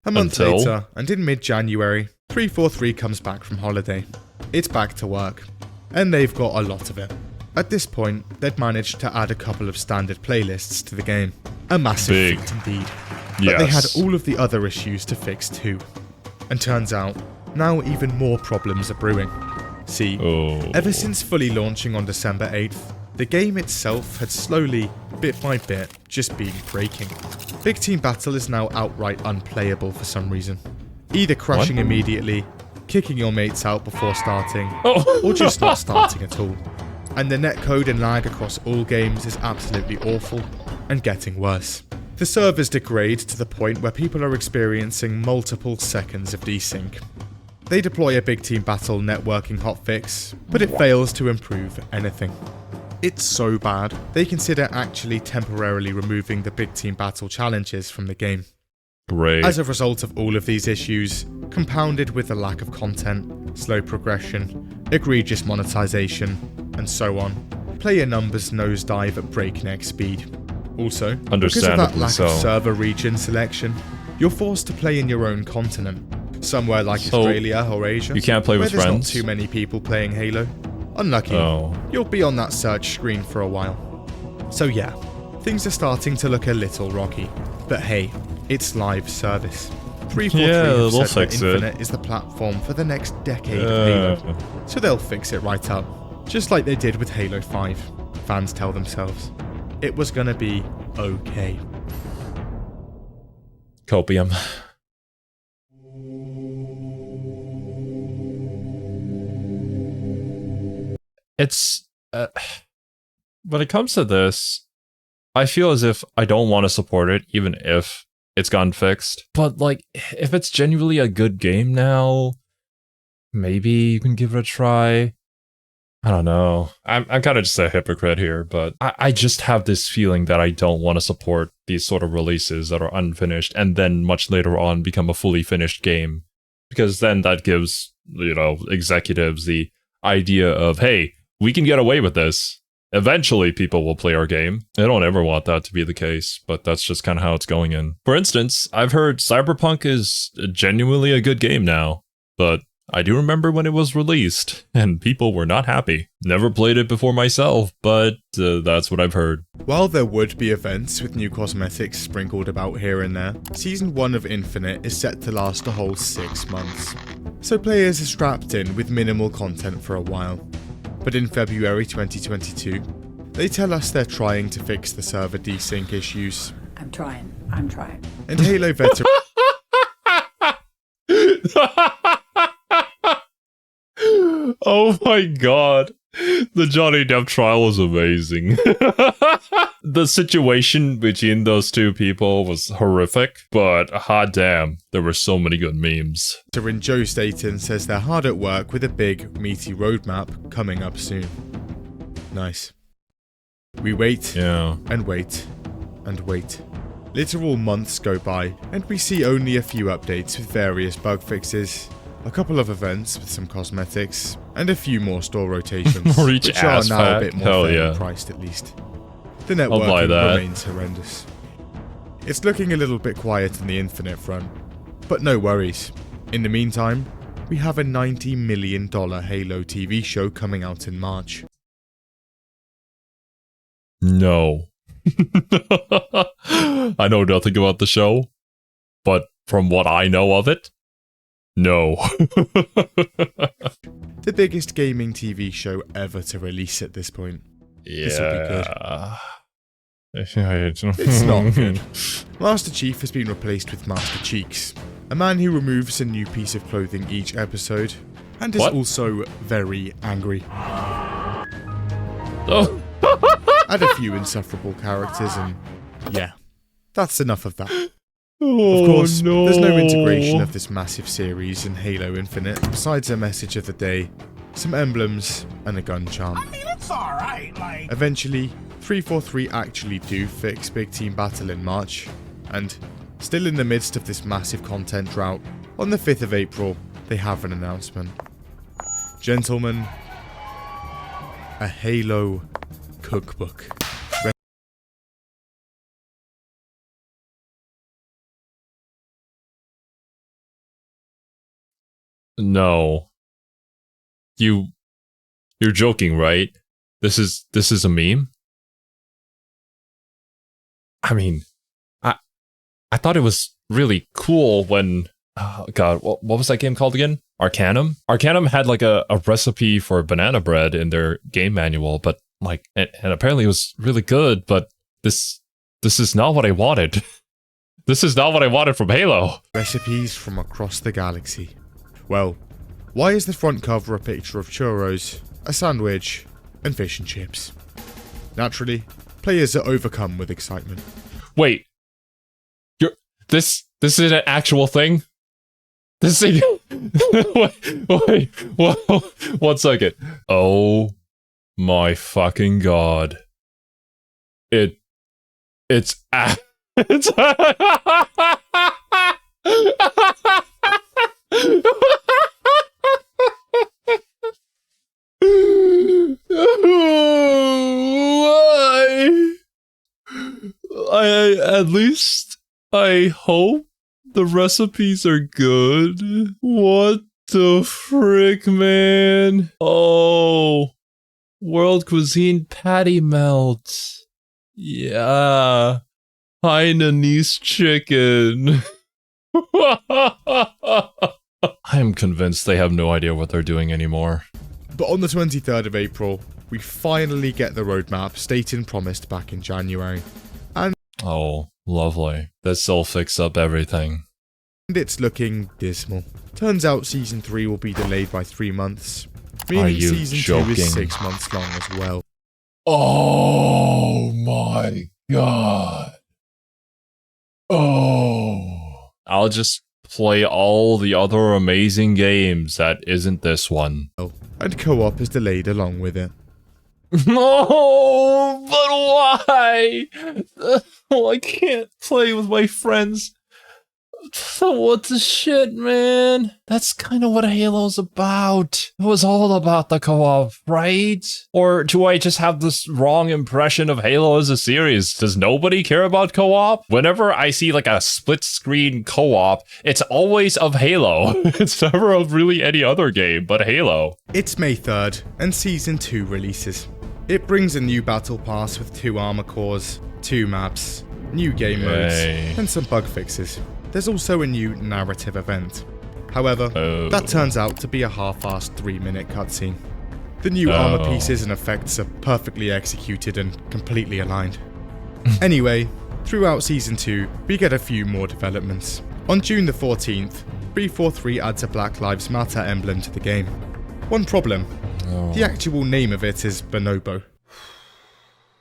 A month
Until?
later, and in mid-January, 343 comes back from holiday. It's back to work, and they've got a lot of it. At this point, they'd managed to add a couple of standard playlists to the game. A massive
Big.
feat indeed. But they had
Yes.
all of the other issues to fix too. And turns out, now even more problems are brewing. See,
Oh.
ever since fully launching on December 8th, the game itself had slowly, bit by bit, just been breaking. Big Team Battle is now outright unplayable for some reason. Either crashing
What?
immediately, kicking your mates out before starting,
Oh.
or just not starting at all. And the netcode and lag across all games is absolutely awful, and getting worse. The servers degrade to the point where people are experiencing multiple seconds of desync. They deploy a Big Team Battle networking hotfix, but it fails to improve anything. It's so bad, they consider actually temporarily removing the Big Team Battle challenges from the game.
Great.
As a result of all of these issues, compounded with the lack of content, slow progression, egregious monetization, and so on, player numbers nosedive at breakneck speed. Also, because of that
Understandably
lack
so.
of server region selection, you're forced to play in your own continent, somewhere like
So,
Australia or Asia.
you can't play
where
with
there's
friends?
not too many people playing Halo. Unlucky.
Oh.
You'll be on that search screen for a while. So yeah, things are starting to look a little rocky. But hey, it's live service. 343
Yeah,
have
they'll
said that
fix it.
Infinite is the platform for the next decade of Halo. So they'll fix it right up. Just like they did with Halo 5. Fans tell themselves. It was gonna be okay.
Copium. It's when it comes to this, I feel as if I don't want to support it, even if it's gotten fixed. But like, if it's genuinely a good game now, maybe you can give it a try. I don't know. I'm kind of just a hypocrite here, but I just have this feeling that I don't want to support these sort of releases that are unfinished and then much later on become a fully finished game. Because then that gives, executives the idea of, hey, we can get away with this. Eventually people will play our game. I don't ever want that to be the case, but that's just kind of how it's going in. For instance, I've heard Cyberpunk is genuinely a good game now, but I do remember when it was released, and people were not happy. Never played it before myself, but that's what I've heard.
While there would be events with new cosmetics sprinkled about here and there, Season 1 of Infinite is set to last a whole 6 months. So players are strapped in with minimal content for a while. But in February 2022, they tell us they're trying to fix the server desync issues.
I'm trying.
And Halo veteran
Oh my god. The Johnny Depp trial was amazing. The situation between those two people was horrific, but hot damn, there were so many good memes.
Joe Staten says they're hard at work with a big, meaty roadmap coming up soon. Nice. We wait, and wait, and wait. Literal months go by, and we see only a few updates with various bug fixes, a couple of events with some cosmetics, and a few more store rotations,
Reach
which are
ass
now
pack.
a bit more
Hell
fairly
yeah.
priced at least. The
buy
networking
that.
remains horrendous. It's looking a little bit quiet on the Infinite front, but no worries. In the meantime, we have a $90 million Halo TV show coming out in March.
No. I know nothing about the show, but from what I know of it, no.
The biggest gaming TV show ever to release at this point. This will be good. It's not good. Master Chief has been replaced with Master Cheeks, a man who removes a new piece of clothing each episode, and is also very angry.
Oh.
Add a few insufferable characters and yeah, that's enough of that.
Oh,
of course,
no.
There's no integration of this massive series in Halo Infinite, besides a message of the day, some emblems, and a gun charm.
I mean, it's alright, like...
Eventually, 343 actually do fix Big Team Battle in March, and still in the midst of this massive content drought, on the 5th of April, they have an announcement. Gentlemen, a Halo cookbook.
No. You're joking, right? This is a meme? I mean, I thought it was really cool when God, what was that game called again? Arcanum? Arcanum had like a recipe for banana bread in their game manual, but like and apparently it was really good, but this is not what I wanted. This is not what I wanted from Halo.
Recipes from across the galaxy. Well, why is the front cover a picture of churros, a sandwich, and fish and chips? Naturally, players are overcome with excitement.
Wait. This is an actual thing? This thing wait, 1 second. Oh my fucking god. It's at least I hope the recipes are good. What the frick, man? Oh, world cuisine patty melt. Yeah, Hainanese chicken. I'm convinced they have no idea what they're doing anymore.
But on the 23rd of April, we finally get the roadmap Staten promised back in January.
Oh, lovely. This'll fix up everything.
And it's looking dismal. Turns out Season 3 will be delayed by 3 months,
Are
meaning
you
Season 2
joking?
is 6 months long as well.
Oh my god. Oh. I'll just play all the other amazing games that isn't this one.
And co-op is delayed along with it.
No, but why? Oh, I can't play with my friends. What the shit, man? That's kind of what Halo's about. It was all about the co-op, right? Or do I just have this wrong impression of Halo as a series? Does nobody care about co-op? Whenever I see like a split-screen co-op, it's always of Halo. It's never of really any other game but Halo.
It's May 3rd, and Season 2 releases. It brings a new battle pass with 2 armor cores, 2 maps, new game modes, and some bug fixes. There's also a new narrative event. However, that turns out to be a half-assed 3-minute cutscene. The new armor pieces and effects are perfectly executed and completely aligned. Anyway, throughout Season 2, we get a few more developments. On June the 14th, 343 adds a Black Lives Matter emblem to the game. One problem, the actual name of it is Bonobo.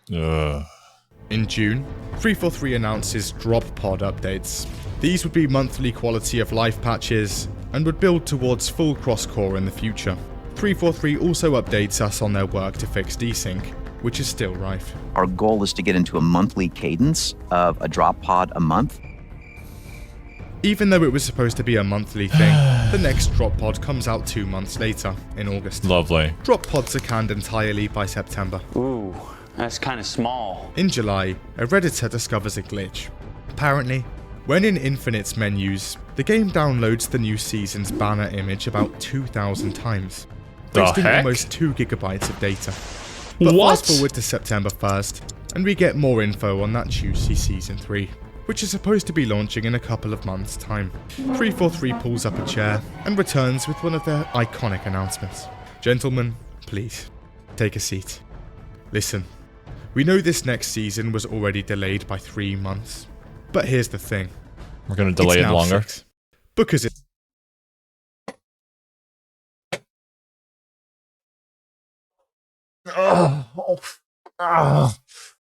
In June, 343 announces Drop Pod updates. These would be monthly quality of life patches and would build towards full cross-core in the future. 343 also updates us on their work to fix desync, which is still rife.
Our goal is to get into a monthly cadence of a drop pod a month.
Even though it was supposed to be a monthly thing, the next drop pod comes out 2 months later, in August.
Lovely.
Drop pods are canned entirely by September.
Ooh, that's kind of small.
In July, a Redditor discovers a glitch. Apparently, when in Infinite's menus, the game downloads the new season's banner image about 2,000 times, wasting almost 2 gigabytes of data. But fast forward to September 1st, and we get more info on that juicy Season 3, which is supposed to be launching in a couple of months' time. 343 pulls up a chair and returns with one of their iconic announcements. Gentlemen, please, take a seat. Listen, we know this next season was already delayed by 3 months, but here's the thing.
We're gonna delay it longer.
6, because it's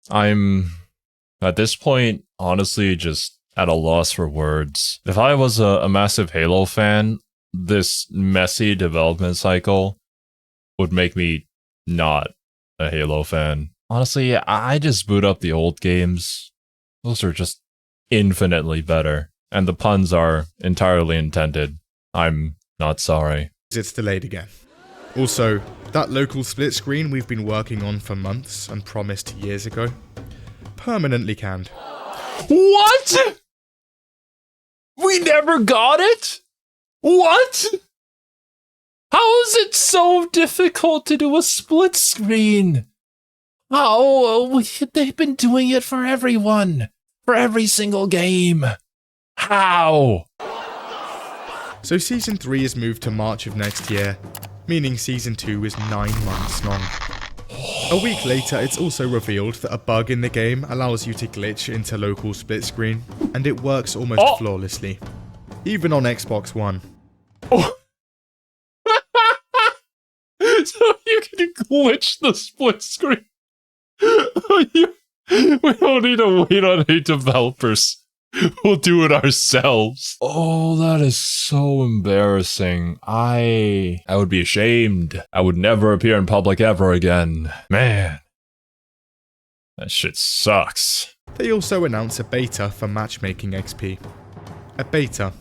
I'm, at this point, honestly just at a loss for words. If I was a massive Halo fan, this messy development cycle would make me not a Halo fan. Honestly, I just boot up the old games. Those are just infinitely better. And the puns are entirely intended. I'm not sorry.
it's delayed again. Also, that local split screen we've been working on for months and promised years ago, permanently canned.
What? We never got it? What? How is it so difficult to do a split screen? They've been doing it for everyone. For every single game. How?
So Season 3 is moved to March of next year, meaning Season 2 is 9 months long. A week later, it's also revealed that a bug in the game allows you to glitch into local split screen, and it works almost flawlessly, even on Xbox One.
Oh. So you can glitch the split screen. We don't need to wait on any developers. We'll do it ourselves. Oh, that is so embarrassing. I would be ashamed. I would never appear in public ever again. Man. That shit sucks.
They also announce a beta for Matchmaking XP. A beta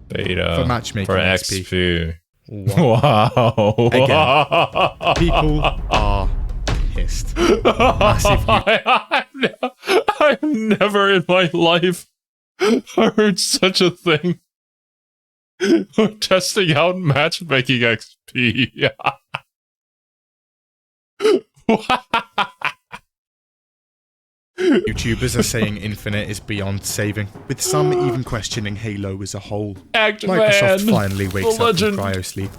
for Matchmaking XP.
Wow.
Again, people are pissed. Massively.
I've never in my life heard such a thing. We're testing out Matchmaking XP.
YouTubers are saying Infinite is beyond saving, with some even questioning Halo as a whole. Microsoft finally wakes up from cryosleep.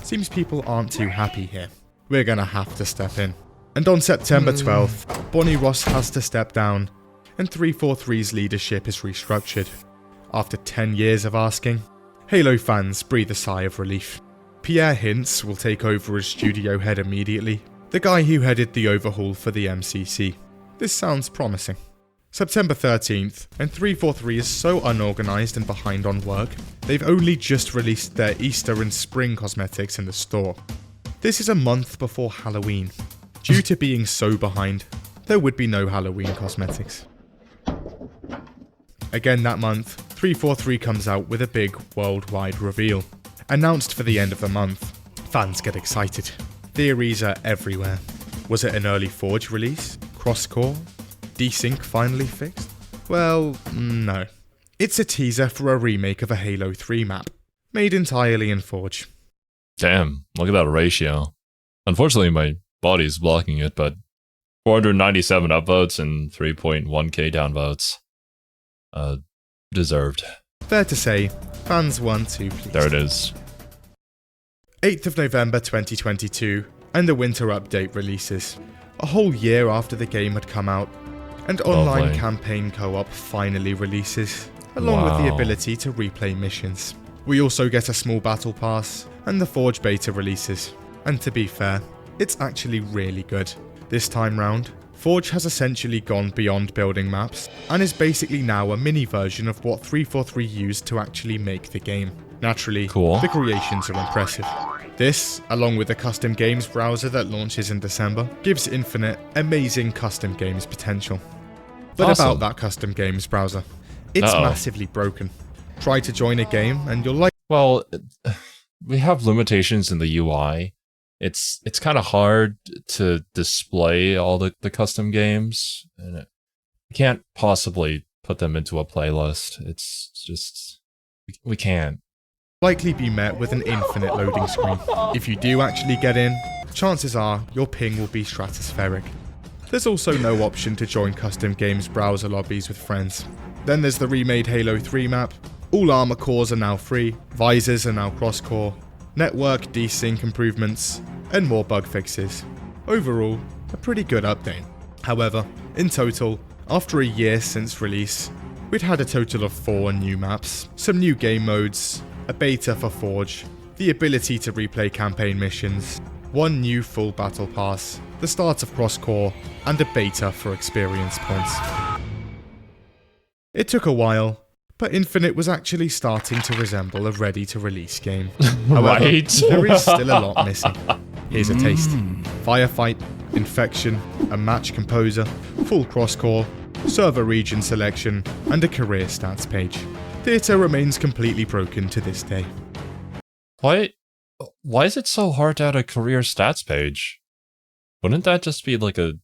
Seems people aren't too happy here. We're gonna have to step in. And on September 12th, Bonnie Ross has to step down, and 343's leadership is restructured. After 10 years of asking, Halo fans breathe a sigh of relief. Pierre Hintz will take over as studio head immediately, the guy who headed the overhaul for the MCC. This sounds promising. September 13th, and 343 is so unorganized and behind on work, they've only just released their Easter and spring cosmetics in the store. This is a month before Halloween. Due to being so behind, there would be no Halloween cosmetics. Again that month, 343 comes out with a big worldwide reveal. Announced for the end of the month. Fans get excited. Theories are everywhere. Was it an early Forge release? Cross-core? Desync finally fixed? Well, no. It's a teaser for a remake of a Halo 3 map, made entirely in Forge.
Damn, look at that ratio. Unfortunately, my body's blocking it, but 497 upvotes and 3.1k downvotes. Deserved.
Fair to say, fans weren't too pleased.
There it is.
8th of November 2022, and the winter update releases. A whole year after the game had come out, and online
Lovely.
campaign co-op finally releases, along with the
Wow.
ability to replay missions. We also get a small battle pass, and the Forge beta releases. And to be fair, it's actually really good. This time round, Forge has essentially gone beyond building maps, and is basically now a mini version of what 343 used to actually make the game. Naturally,
Cool.
the creations are impressive. This, along with the custom games browser that launches in December, gives Infinite amazing custom games potential. But
Awesome.
about that custom games browser, it's
Uh-oh.
massively broken. Try to join a game and you'll like
Well, we have limitations in the UI. It's kind of hard to display all the custom games, and we can't possibly put them into a playlist. It's just we can't.
likely be met with an infinite loading screen. If you do actually get in, chances are your ping will be stratospheric. There's also no option to join custom games browser lobbies with friends. Then there's the remade Halo 3 map. All armor cores are now free, visors are now cross-core, network desync improvements, and more bug fixes. Overall, a pretty good update. However, in total, after a year since release, we'd had a total of 4 new maps, some new game modes, a beta for Forge, the ability to replay campaign missions, 1 new full battle pass, the start of cross-core, and a beta for experience points. It took a while, but Infinite was actually starting to resemble a ready-to-release game. However,
Right.
there is still a lot missing. Here's a taste. Firefight, Infection, a match composer, full cross-core, server region selection, and a career stats page. Theatre remains completely broken to this day.
Why is it so hard to add a career stats page? Wouldn't that just be like a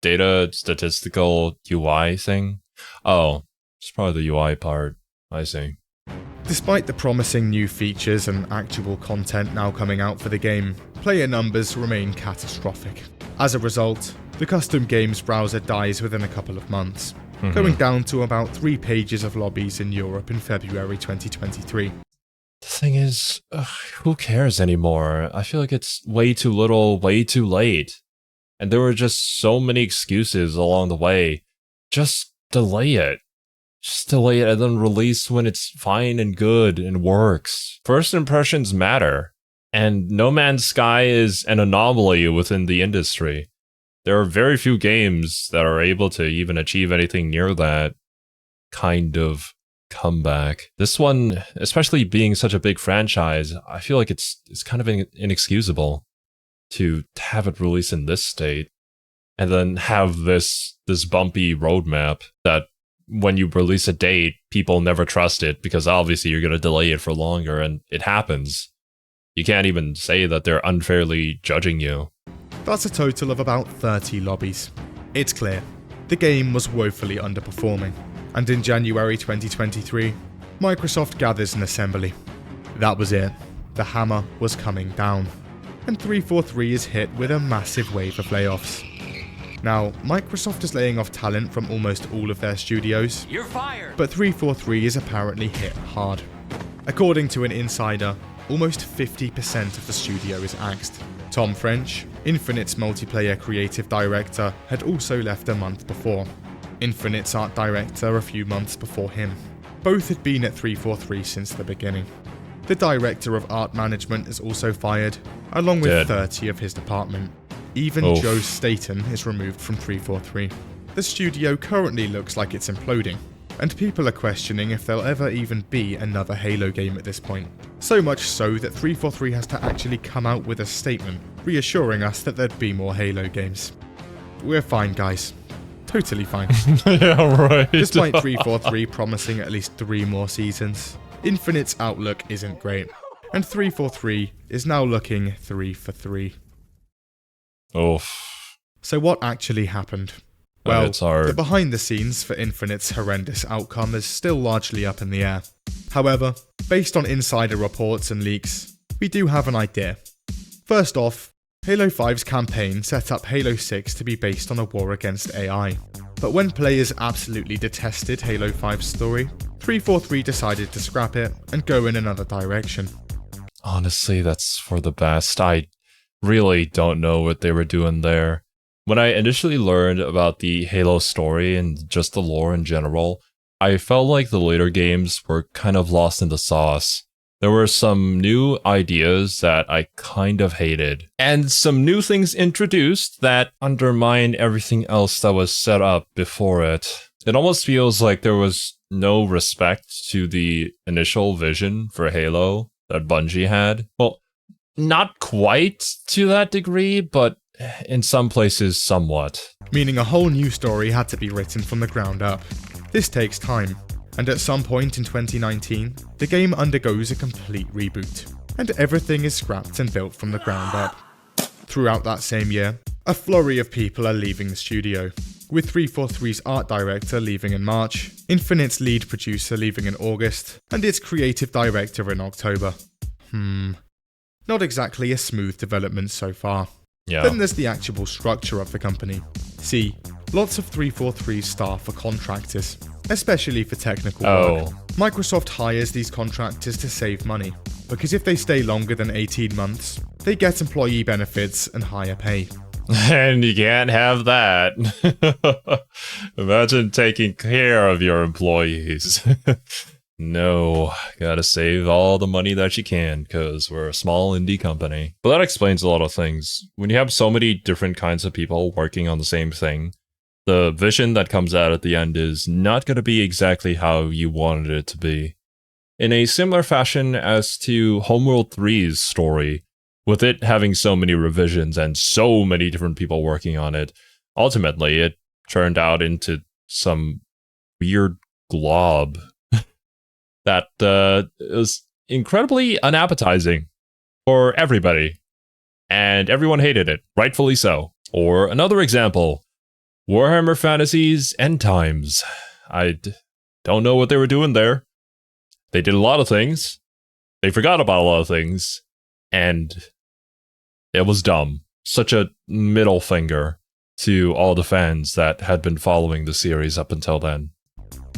data statistical UI thing? Oh, it's probably the UI part. I see.
Despite the promising new features and actual content now coming out for the game, player numbers remain catastrophic. As a result, the custom games browser dies within a couple of months, going down to about 3 pages of lobbies in Europe in February 2023.
The thing is, who cares anymore? I feel like it's way too little, way too late. And there were just so many excuses along the way. Just delay it. Just delay it and then release when it's fine and good and works. First impressions matter. And No Man's Sky is an anomaly within the industry. There are very few games that are able to even achieve anything near that kind of comeback. This one, especially being such a big franchise, I feel like it's kind of inexcusable to have it released in this state and then have this bumpy roadmap that when you release a date, people never trust it because obviously you're going to delay it for longer, and it happens. You can't even say that they're unfairly judging you.
That's a total of about 30 lobbies. It's clear, the game was woefully underperforming, and in January 2023, Microsoft gathers an assembly. That was it. The hammer was coming down, and 343 is hit with a massive wave of layoffs. Now, Microsoft is laying off talent from almost all of their studios,
You're fired.
but 343 is apparently hit hard. According to an insider, almost 50% of the studio is axed. Tom French, Infinite's multiplayer creative director, had also left a month before. Infinite's art director a few months before him. Both had been at 343 since the beginning. The director of art management is also fired, along with
Dead.
30 of his department. Even
Oof.
Joe Staten is removed from 343. the studio currently looks like it's imploding, and people are questioning if there'll ever even be another Halo game at this point. So much so that 343 has to actually come out with a statement, reassuring us that there'd be more Halo games. We're fine, guys. Totally fine.
Yeah, right.
Despite 343 promising at least 3 more seasons, Infinite's outlook isn't great, and 343 is now looking 3 for 3.
Oof.
So what actually happened? Well,
it's hard.
the behind the scenes for Infinite's horrendous outcome is still largely up in the air. However, based on insider reports and leaks, we do have an idea. First off, Halo 5's campaign set up Halo 6 to be based on a war against AI. But when players absolutely detested Halo 5's story, 343 decided to scrap it and go in another direction.
Honestly, that's for the best. I really don't know what they were doing there. When I initially learned about the Halo story and just the lore in general, I felt like the later games were kind of lost in the sauce. There were some new ideas that I kind of hated, and some new things introduced that undermined everything else that was set up before it. It almost feels like there was no respect to the initial vision for Halo that Bungie had. Well, not quite to that degree, but in some places somewhat.
Meaning a whole new story had to be written from the ground up. This takes time, and at some point in 2019, the game undergoes a complete reboot, and everything is scrapped and built from the ground up. Throughout that same year, a flurry of people are leaving the studio, with 343's art director leaving in March, Infinite's lead producer leaving in August, and its creative director in October. Not exactly a smooth development so far.
Yeah.
Then there's the actual structure of the company. See, lots of 343's staff are contractors, especially for technical work. Microsoft hires these contractors to save money, because if they stay longer than 18 months, they get employee benefits and higher pay.
And you can't have that. Imagine taking care of your employees. No, gotta save all the money that you can, because we're a small indie company. But that explains a lot of things. When you have so many different kinds of people working on the same thing, the vision that comes out at the end is not going to be exactly how you wanted it to be. In a similar fashion as to Homeworld 3's story, with it having so many revisions and so many different people working on it, ultimately it turned out into some weird glob that is incredibly unappetizing for everybody, and everyone hated it, rightfully so. Or another example, Warhammer Fantasy's End Times. I don't know what they were doing there. They did a lot of things, they forgot about a lot of things, and it was dumb. Such a middle finger to all the fans that had been following the series up until then.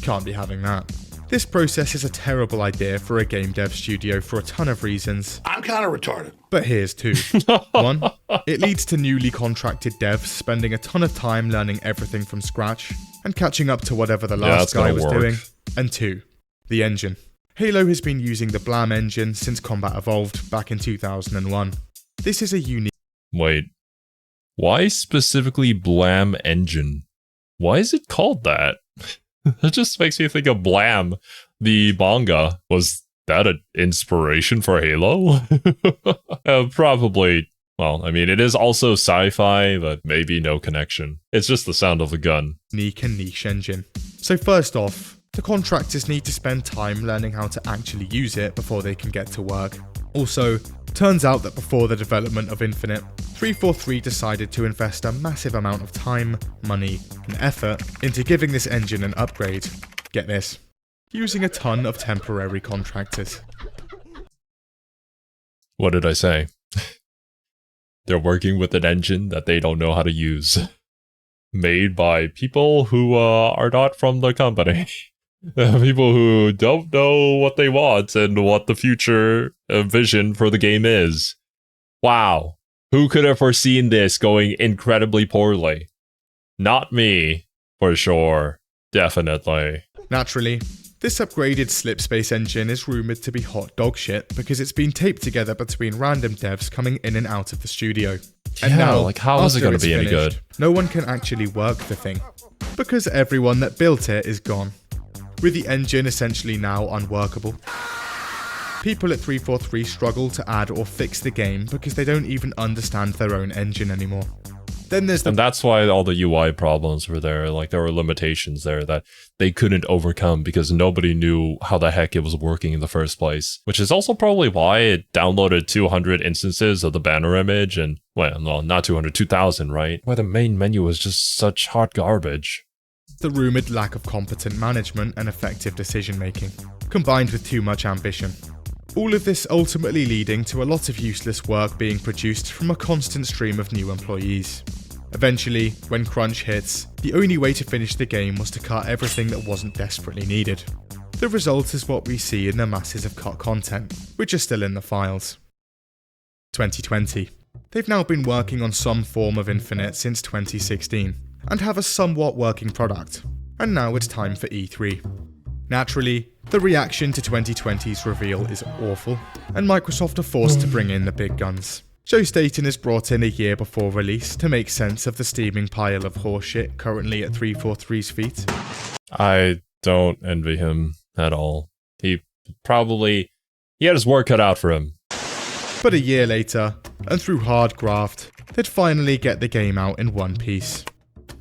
Can't be having that. This process is a terrible idea for a game dev studio for a ton of reasons.
I'm kind of retarded.
But here's two. One, it leads to newly contracted devs spending a ton of time learning everything from scratch and catching up to whatever the last guy was doing. And two, the engine. Halo has been using the Blam engine since Combat Evolved back in 2001. This is a unique...
Wait, why specifically Blam engine? Why is it called that? That just makes me think of Blam, the manga. Was that an inspiration for Halo? Probably. Well, I mean, it is also sci-fi, but maybe no connection. It's just the sound of a gun.
Unique and niche engine. So first off, the contractors need to spend time learning how to actually use it before they can get to work. Also, turns out that before the development of Infinite, 343 decided to invest a massive amount of time, money, and effort into giving this engine an upgrade. Get this, using a ton of temporary contractors.
What did I say? They're working with an engine that they don't know how to use. Made by people who are not from the company. People who don't know what they want and what the future vision for the game is. Wow. Who could have foreseen this going incredibly poorly? Not me, for sure. Definitely.
Naturally, this upgraded slipspace engine is rumoured to be hot dog shit because it's been taped together between random devs coming in and out of the studio. And
Yeah,
now,
like how is it
after
going to
it's
be any
finished,
good?
No one can actually work the thing. because everyone that built it is gone, with the engine essentially now unworkable. People at 343 struggle to add or fix the game because they don't even understand their own engine anymore. Then there's
And that's why all the UI problems were there. Like, there were limitations there that they couldn't overcome because nobody knew how the heck it was working in the first place. Which is also probably why it downloaded 200 instances of the banner image and, well, not 200, 2000, right? Why the main menu was just such hot garbage.
the rumoured lack of competent management and effective decision making, combined with too much ambition. All of this ultimately leading to a lot of useless work being produced from a constant stream of new employees. Eventually, when crunch hits, the only way to finish the game was to cut everything that wasn't desperately needed. The result is what we see in the masses of cut content, which are still in the files. 2020. They've now been working on some form of Infinite since 2016, and have a somewhat working product, and now it's time for E3. Naturally, the reaction to 2020's reveal is awful, and Microsoft are forced to bring in the big guns. Joe Staten is brought in a year before release to make sense of the steaming pile of horseshit currently at 343's feet.
I don't envy him at all. He had his work cut out for him.
But a year later, and through hard graft, they'd finally get the game out in one piece.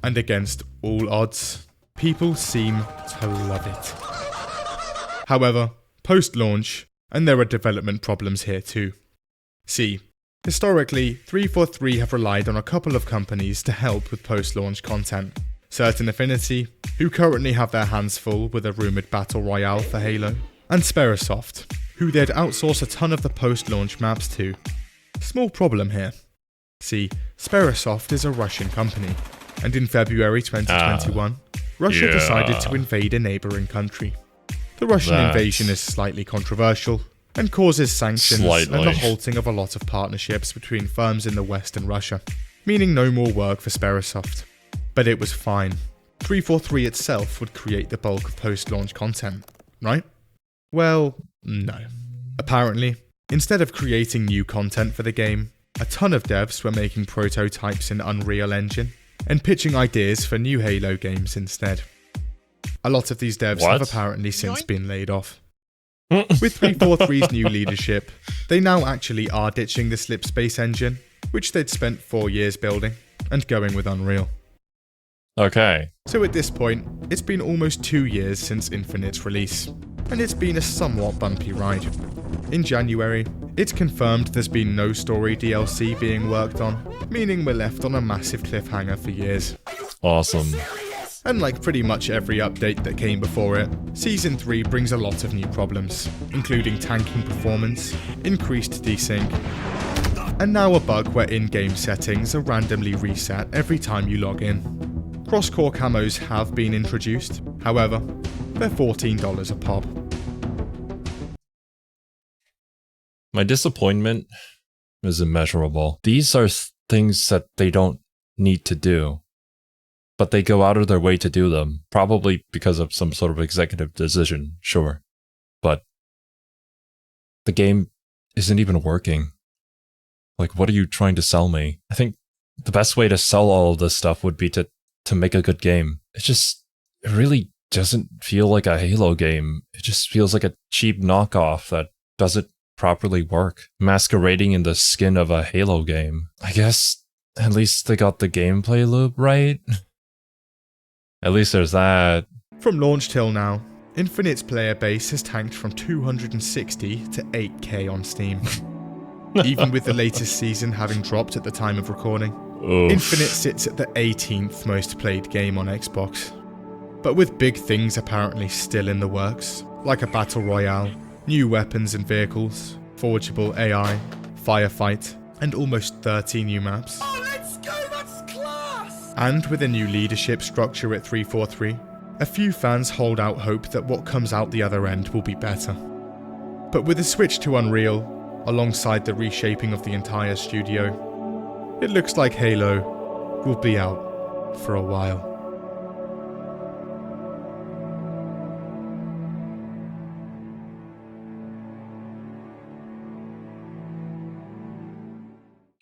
And against all odds, people seem to love it. However, post-launch, and there are development problems here too. See, historically, 343 have relied on a couple of companies to help with post-launch content. Certain Affinity, who currently have their hands full with a rumoured battle royale for Halo, and Sperasoft, who they'd outsource a ton of the post-launch maps to. Small problem here. See, Sperasoft is a Russian company, and in February 2021, Russia decided to invade a neighbouring country. The Russian invasion is slightly controversial, and causes sanctions and the halting of a lot of partnerships between firms in the West and Russia, meaning no more work for Sperasoft. But it was fine. 343 itself would create the bulk of post-launch content, right? Well, no. Apparently, instead of creating new content for the game, a ton of devs were making prototypes in Unreal Engine and pitching ideas for new Halo games instead. A lot of these devs have apparently since been laid off. With 343's new leadership, they now actually are ditching the Slipspace engine, which they'd spent 4 years building, and going with Unreal.
Okay.
So at this point, it's been almost 2 years since Infinite's release, and it's been a somewhat bumpy ride. In January, it's confirmed there's been no story DLC being worked on, meaning we're left on a massive cliffhanger for years.
Awesome.
And like pretty much every update that came before it, Season 3 brings a lot of new problems, including tanking performance, increased desync, and now a bug where in-game settings are randomly reset every time you log in. Cross-core camos have been introduced, however, they're $14 a pop.
My disappointment is immeasurable. These are things that they don't need to do, but they go out of their way to do them, probably because of some sort of executive decision, sure. But the game isn't even working. Like, what are you trying to sell me? I think the best way to sell all of this stuff would be to make a good game. It really doesn't feel like a Halo game. It just feels like a cheap knockoff that doesn't properly work, masquerading in the skin of a Halo game. I guess at least they got the gameplay loop right. At least there's that.
From launch till now, Infinite's player base has tanked from 260 to 8k on Steam. Even with the latest season having dropped at the time of recording,
Oof.
Infinite sits at the 18th most played game on Xbox. But with big things apparently still in the works, like a battle royale, new weapons and vehicles, forgeable AI, firefight, and almost 30 new maps.
Oh, let's go! That's class!
And with a new leadership structure at 343, a few fans hold out hope that what comes out the other end will be better. But with a switch to Unreal, alongside the reshaping of the entire studio, it looks like Halo will be out for a while.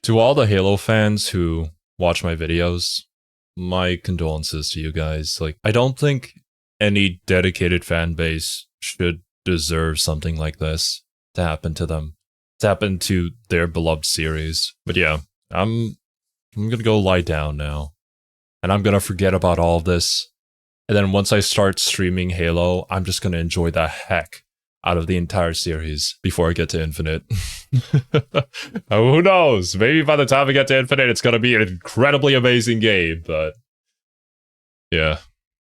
To all the Halo fans who watch my videos, my condolences to you guys. Like, I don't think any dedicated fan base should deserve something like this to happen to them, to happen to their beloved series. But yeah, I'm gonna go lie down now, and I'm gonna forget about all this. And then once I start streaming Halo, I'm just gonna enjoy the heck out of the entire series before I get to Infinite. Who knows? Maybe by the time I get to Infinite, it's gonna be an incredibly amazing game, but yeah.